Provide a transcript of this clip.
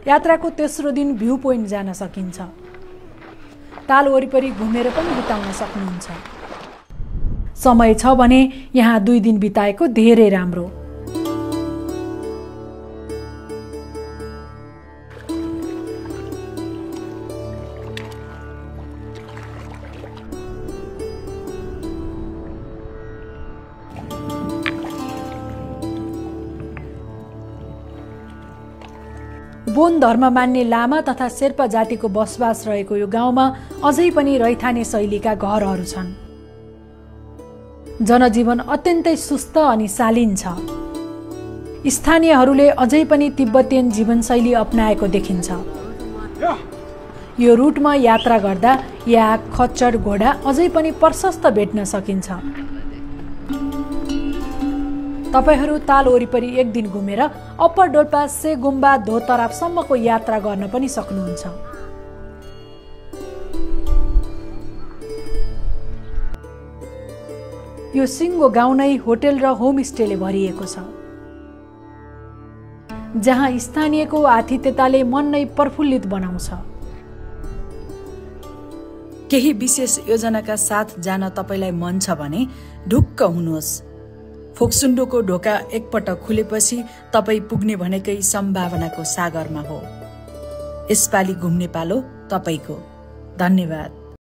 यात्राको तेस्रो दिन भ्यू पोइन्ट जान सकिन्छ। ताल वरिपरि घुमेर पनि बिताउन सक्नुहुन्छ। समय छ भने यहाँ 2 दिन बिताएको धेरै राम्रो। बोन धर्म मान्ने लामा तथा शेर्पा जातिको बसोबास रहेको यो गाउँमा अझै पनि रैथाने शैलीका घरहरू छन्। जनजीवन अत्यन्तै सुस्त अनि शालीन छ। स्थानीयहरूले अझै पनि तिब्बतीयन जीवनशैली अपनाएको देखिन्छ। यो रुटमा यात्रा गर्दा याक, खच्चड, घोडा अझै पनि प्रशस्त भेट्न सकिन्छ। तपाईहरू ताल वरिपरि 1 दिन घुमेर अप्पर डोल्पा से गुम्बा धोतरापसम्मको यात्रा गर्न पनि सक्नुहुन्छ। यो सिङ्गो गाउँ नै होटेल र होमस्टेले भरिएको छ, जहाँ स्थानीयको आतिथ्यताले मन नै प्रफुल्लित बनाउँछ। केही विशेष योजनाका साथ जान तपाईलाई मन छ भने ढुक्क हुनुहोस्। फोक्सुन्डोको ढोका एकपटक खुलेपछि तपाईँ पुग्ने भनेकै सम्भावनाको सागरमा हो। यसपालि घुम्ने पालो तपाईको। धन्यवाद।